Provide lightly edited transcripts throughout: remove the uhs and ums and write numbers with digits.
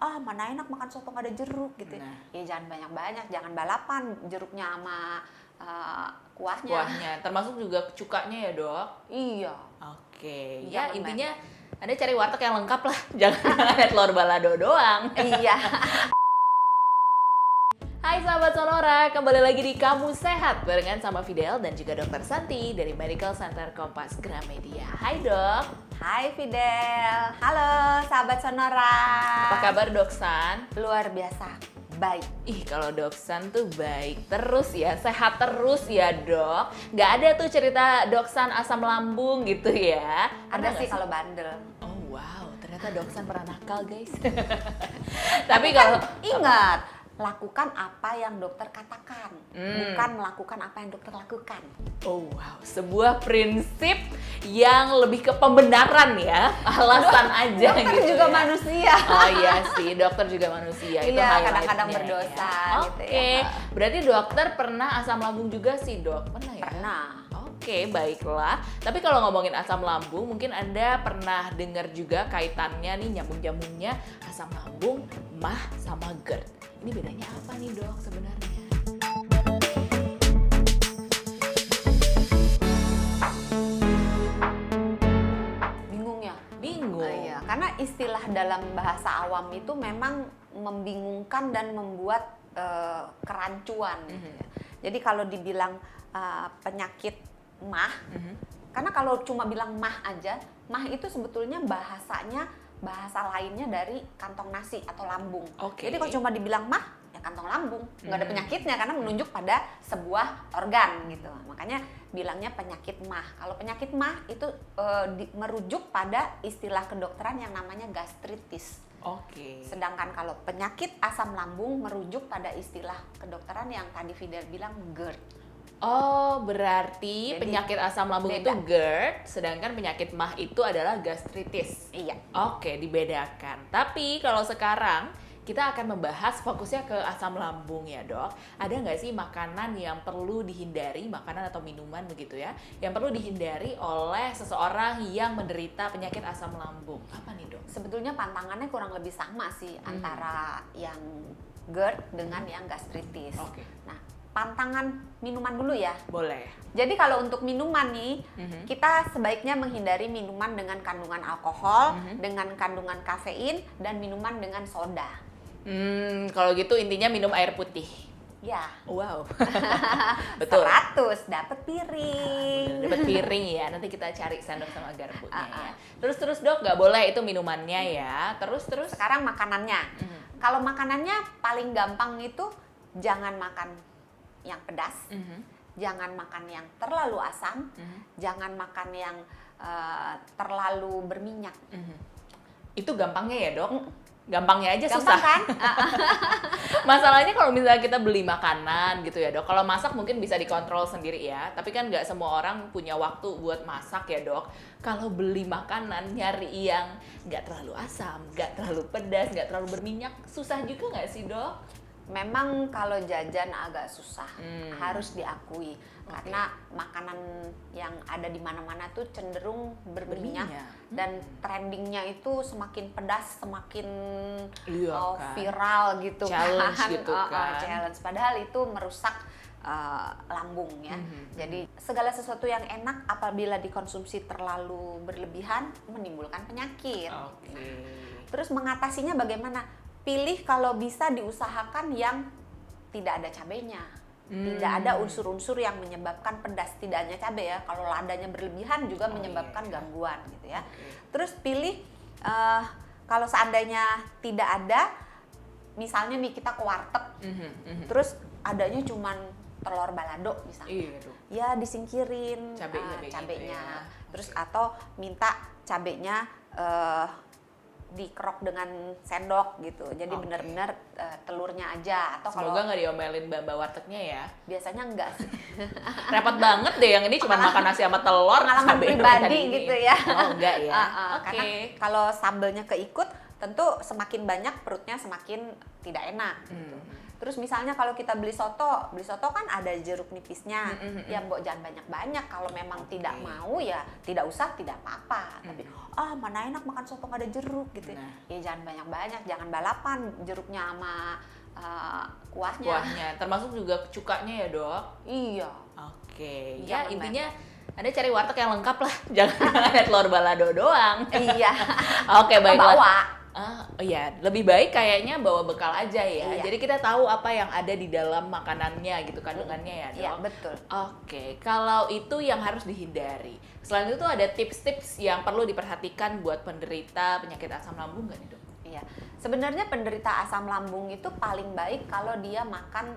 mana enak makan soto nggak ada jeruk gitu. Nah. Ya jangan banyak-banyak, jangan balapan jeruknya sama kuahnya. Kuahnya, termasuk juga cukanya ya dok? Iya. Oke, ya Jangan intinya Anda cari warteg yang lengkap lah, jangan ada telur balado doang. Iya. Hai sahabat Sonora, kembali lagi di Kamu Sehat barengan sama Fidel dan juga Dr. Santi dari Medical Center Kompas Gramedia. Hai dok. Hai Fidel. Halo sahabat Sonora. Apa kabar dok San? Luar biasa baik. Ih kalau dok San tuh baik terus ya, sehat terus ya dok. Nggak ada tuh cerita dok San asam lambung gitu ya? Ada nggak sih kalau bandel. Oh wow, ternyata dok San pernah nakal guys. Tapi kalau Ingat, lakukan apa yang dokter katakan, bukan melakukan apa yang dokter lakukan. oh wow, sebuah prinsip yang lebih ke pembenaran ya, alasan aja Dokter gitu juga ya. manusia. Oh iya sih, dokter juga manusia. Itu Iya, highlight-nya kadang-kadang ya. berdosa gitu Oke, ya. berarti dokter pernah asam lambung juga sih dok? Pernah ya? Pernah. Oke, baiklah. Tapi kalau ngomongin asam lambung, mungkin Anda pernah dengar juga kaitannya nih nyambung-nyambungnya asam lambung, MAH, sama GERD. Ini bedanya apa nih dok sebenarnya? Bingung ya? Bingung. Iya, karena istilah dalam bahasa awam itu memang membingungkan dan membuat kerancuan. Gitu ya. Jadi kalau dibilang penyakit MAH, karena kalau cuma bilang MAH aja, MAH itu sebetulnya bahasa lainnya dari kantong nasi atau lambung. Oke. Jadi kalau cuma dibilang MAH, ya kantong lambung, nggak ada penyakitnya karena menunjuk pada sebuah organ gitu. Makanya bilangnya penyakit MAH. Kalau penyakit MAH itu merujuk pada istilah kedokteran yang namanya gastritis. Oke. Sedangkan kalau penyakit asam lambung merujuk pada istilah kedokteran yang tadi Fidel bilang GERD. Oh, berarti Jadi, penyakit asam lambung beda. itu GERD, sedangkan penyakit MAH itu adalah gastritis. Iya. Oke, dibedakan. Tapi kalau sekarang kita akan membahas fokusnya ke asam lambung ya dok. Ada nggak sih makanan yang perlu dihindari, makanan atau minuman begitu ya, yang perlu dihindari oleh seseorang yang menderita penyakit asam lambung? Apa nih dok? Sebetulnya pantangannya kurang lebih sama sih antara yang GERD dengan yang gastritis. Oke. Nah, pantangan minuman dulu ya. Boleh. Jadi kalau untuk minuman nih, kita sebaiknya menghindari minuman dengan kandungan alkohol, dengan kandungan kafein, dan minuman dengan soda. Kalau gitu intinya minum air putih. Ya. Wow. Betul. 100 dapat piring. Dapat piring ya, nanti kita cari sendok sama garpunya ya. Terus dok, nggak boleh itu minumannya ya. Terus. Sekarang makanannya. Kalau makanannya paling gampang itu jangan makan yang pedas, jangan makan yang terlalu asam, jangan makan yang terlalu berminyak. Itu gampangnya ya dok? Gampangnya aja Gampang susah. kan? Masalahnya kalau misalnya kita beli makanan gitu ya dok, kalau masak mungkin bisa dikontrol sendiri ya, tapi kan nggak semua orang punya waktu buat masak ya dok. Kalau beli makanan nyari yang nggak terlalu asam, nggak terlalu pedas, nggak terlalu berminyak, susah juga nggak sih dok? Memang kalau jajan agak susah, harus diakui. Karena makanan yang ada di mana-mana tuh cenderung berminyak. Dan trendingnya itu semakin pedas, semakin Iya, kan? viral gitu. Challenge kan. gitu kan. Challenge. Padahal itu merusak lambung ya. Jadi segala sesuatu yang enak apabila dikonsumsi terlalu berlebihan menimbulkan penyakit. Oke. Terus mengatasinya bagaimana? Pilih kalau bisa diusahakan yang tidak ada cabenya. Tidak ada unsur-unsur yang menyebabkan pedas, tidak hanya cabai ya. Kalau ladanya berlebihan juga menyebabkan gangguan gitu ya. Terus pilih kalau seandainya tidak ada, misalnya nih kita ke warteg, terus adanya cuman telur balado misalnya. Iya, dok. Ya disingkirin Cabenya cabenya. gitu ya. Terus atau minta cabenya dikerok dengan sendok gitu. Jadi benar-benar telurnya aja atau Semoga nggak diomelin mbak wartegnya ya. biasanya enggak sih. Repot banget deh yang ini cuma makan nasi sama telur. Pengalaman cabai pribadi tadi ini. gitu ya. Oh enggak ya. Karena kalau sambelnya keikut tentu semakin banyak perutnya semakin tidak enak gitu. Terus misalnya kalau kita beli soto kan ada jeruk nipisnya. Ya Mbok jangan banyak-banyak, kalau memang tidak mau ya tidak usah, tidak apa-apa. Tapi mana enak makan soto nggak ada jeruk gitu. Ya jangan banyak-banyak, jangan balapan jeruknya sama kuahnya. Termasuk juga cukanya ya dok? Iya. Oke, ya intinya Anda cari warteg yang lengkap lah, jangan ada telur balado doang. Iya. Oke, baiklah. Bawa. Iya, lebih baik kayaknya bawa bekal aja ya. Iya. Jadi kita tahu apa yang ada di dalam makanannya gitu, kandungannya ya dok? Iya, betul. Oke, kalau itu yang harus dihindari. Selain itu ada tips-tips yang perlu diperhatikan buat penderita penyakit asam lambung nggak nih dok? Iya, sebenarnya penderita asam lambung itu paling baik kalau dia makan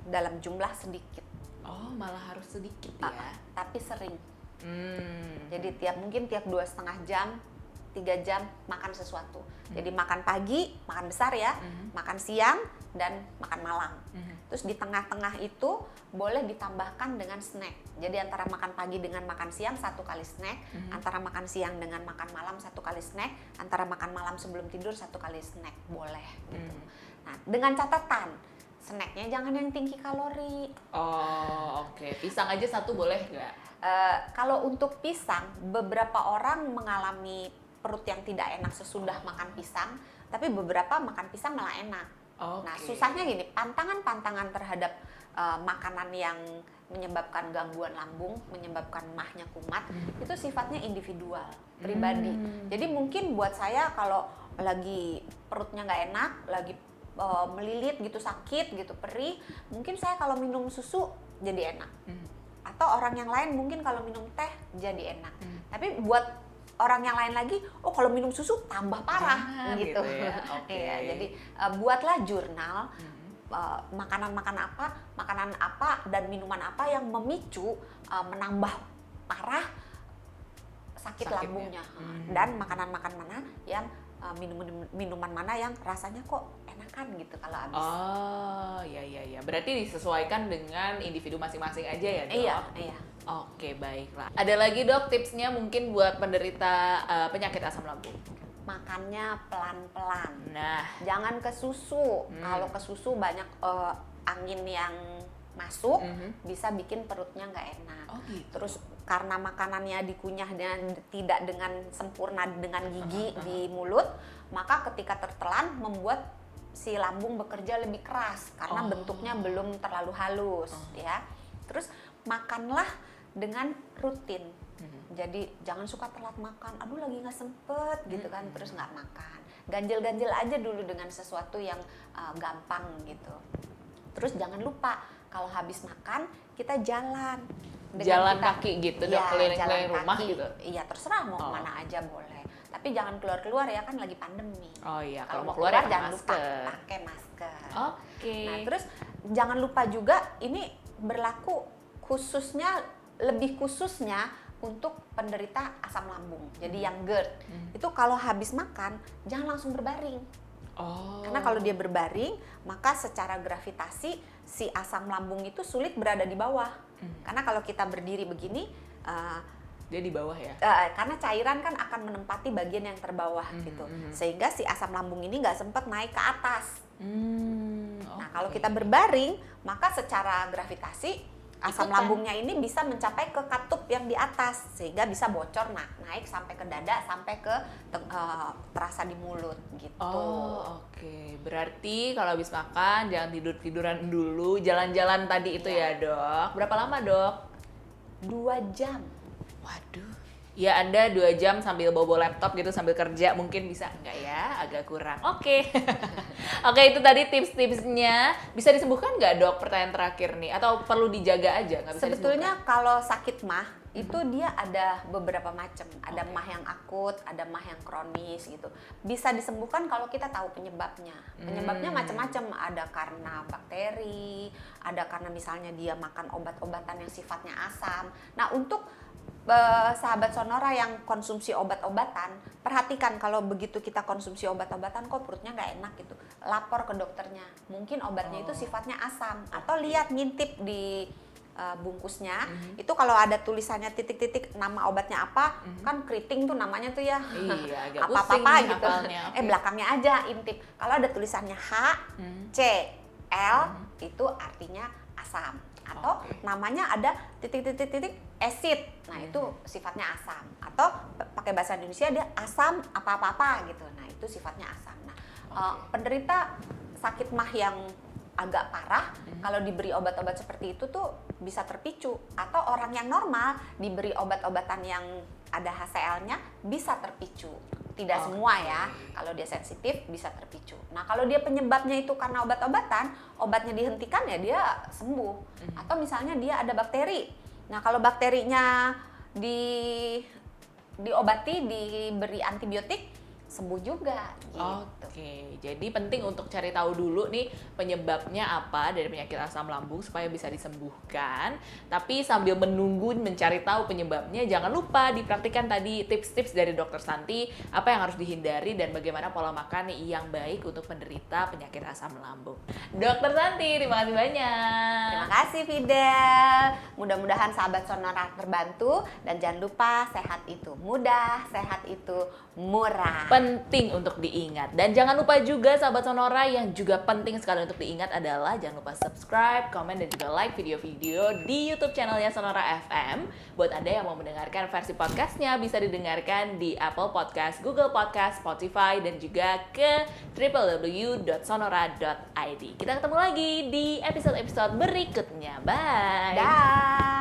dalam jumlah sedikit. Oh, malah harus sedikit ya? Tapi sering. Jadi mungkin tiap 2,5 jam, 3 jam makan sesuatu. Jadi makan pagi, makan besar ya, makan siang, dan makan malam. Terus di tengah-tengah itu boleh ditambahkan dengan snack. Jadi antara makan pagi dengan makan siang 1 kali snack, antara makan siang dengan makan malam 1 kali snack, antara makan malam sebelum tidur 1 kali snack, boleh gitu. Nah, dengan catatan snacknya jangan yang tinggi kalori. Oh, oke. Pisang aja 1 boleh nggak? Kalau untuk pisang, beberapa orang mengalami perut yang tidak enak sesudah makan pisang, tapi beberapa makan pisang malah enak. Nah, susahnya gini, pantangan terhadap makanan yang menyebabkan gangguan lambung, menyebabkan mahnya kumat, itu sifatnya individual, pribadi. Jadi mungkin buat saya kalau lagi perutnya nggak enak, lagi melilit gitu, sakit gitu, perih, mungkin saya kalau minum susu jadi enak. Atau orang yang lain mungkin kalau minum teh jadi enak. Tapi buat orang yang lain lagi, kalau minum susu tambah parah gitu. Ya? Iya, jadi buatlah jurnal makanan apa dan minuman apa yang memicu menambah parah sakit lambungnya, dan makanan mana yang minuman mana yang rasanya kok enakan gitu kalau habis. Oh, iya. Berarti disesuaikan dengan individu masing-masing aja ya, dok? Iya. Oke, baiklah. Ada lagi dok tipsnya mungkin buat penderita penyakit asam lambung? Makannya pelan-pelan. Nah, jangan ke susu. Kalau ke susu banyak angin yang masuk, bisa bikin perutnya nggak enak. Gitu. Terus karena makanannya dikunyah dan tidak dengan sempurna dengan gigi di mulut, maka ketika tertelan membuat si lambung bekerja lebih keras karena bentuknya belum terlalu halus, ya. Terus makanlah dengan rutin. Jadi jangan suka telat makan, aduh lagi nggak sempet gitu kan, terus nggak makan. Ganjel-ganjel aja dulu dengan sesuatu yang gampang gitu. Terus jangan lupa kalau habis makan kita jalan. Jalan kaki gitu dok, keliling-keliling rumah gitu? Iya, terserah mau kemana aja boleh. Tapi jangan keluar-keluar ya, kan lagi pandemi. Oh iya, kalau mau keluar ya jangan masker. lupa pakai masker. Oke. Nah, terus jangan lupa juga ini berlaku lebih khususnya untuk penderita asam lambung. Jadi yang GERD. Itu kalau habis makan jangan langsung berbaring. Karena kalau dia berbaring, maka secara gravitasi si asam lambung itu sulit berada di bawah. Karena kalau kita berdiri begini, dia di bawah ya? Karena cairan kan akan menempati bagian yang terbawah gitu. Sehingga si asam lambung ini nggak sempat naik ke atas. Nah, kalau kita berbaring, maka secara gravitasi asam lambungnya ini bisa mencapai ke katup yang di atas, sehingga bisa bocor naik sampai ke dada, sampai ke terasa di mulut gitu. Oke. Berarti kalau habis makan jangan tiduran dulu, jalan-jalan tadi itu ya dok. Berapa lama dok? 2 jam. Waduh. Ya Anda 2 jam sambil bawa laptop gitu sambil kerja mungkin bisa enggak ya? Agak kurang. Oke. Oke, itu tadi tips-tipsnya. Bisa disembuhkan nggak dok? Pertanyaan terakhir nih. Atau perlu dijaga aja? Nggak bisa sebetulnya kalau sakit mah itu dia ada beberapa macam. Ada mah yang akut, ada mah yang kronis gitu. Bisa disembuhkan kalau kita tahu penyebabnya. Penyebabnya macam-macam. Ada karena bakteri, ada karena misalnya dia makan obat-obatan yang sifatnya asam. Nah, untuk sahabat Sonora yang konsumsi obat-obatan, perhatikan kalau begitu kita konsumsi obat-obatan kok perutnya nggak enak gitu, lapor ke dokternya. Mungkin obatnya itu sifatnya asam, atau lihat ngintip di bungkusnya, itu kalau ada tulisannya titik-titik nama obatnya apa, kan keriting tuh namanya tuh ya, Iya, agak apa-apa pusing gitu. hafalnya. Oke. Belakangnya aja intip. Kalau ada tulisannya H, C, L, itu artinya asam. Atau namanya ada titik-titik-titik acid, nah itu sifatnya asam. Atau pakai bahasa Indonesia dia asam apa-apa gitu, nah itu sifatnya asam. Nah, penderita sakit mah yang agak parah, kalau diberi obat-obat seperti itu tuh bisa terpicu. Atau orang yang normal diberi obat-obatan yang ada HCl-nya bisa terpicu. Tidak semua ya, kalau dia sensitif bisa terpicu. Nah kalau dia penyebabnya itu karena obat-obatan, obatnya dihentikan ya dia sembuh. Atau misalnya dia ada bakteri. Nah kalau bakterinya diobati, diberi antibiotik, sembuh juga gitu. Oke, jadi penting untuk cari tahu dulu nih penyebabnya apa dari penyakit asam lambung supaya bisa disembuhkan. Tapi sambil menunggu mencari tahu penyebabnya, jangan lupa dipraktikkan tadi tips-tips dari Dokter Santi, apa yang harus dihindari dan bagaimana pola makan yang baik untuk penderita penyakit asam lambung. Dokter Santi, terima kasih banyak. Terima kasih Fidel. Mudah-mudahan sahabat Sonora terbantu, dan jangan lupa sehat itu mudah, sehat itu murah. Penting untuk diingat. Dan jangan lupa juga sahabat Sonora, yang juga penting sekali untuk diingat adalah jangan lupa subscribe, komen, dan juga like video-video di YouTube channelnya Sonora FM. Buat Anda yang mau mendengarkan versi podcastnya, bisa didengarkan di Apple Podcast, Google Podcast, Spotify, dan juga ke www.sonora.id. Kita ketemu lagi di episode-episode berikutnya. Bye! Dah.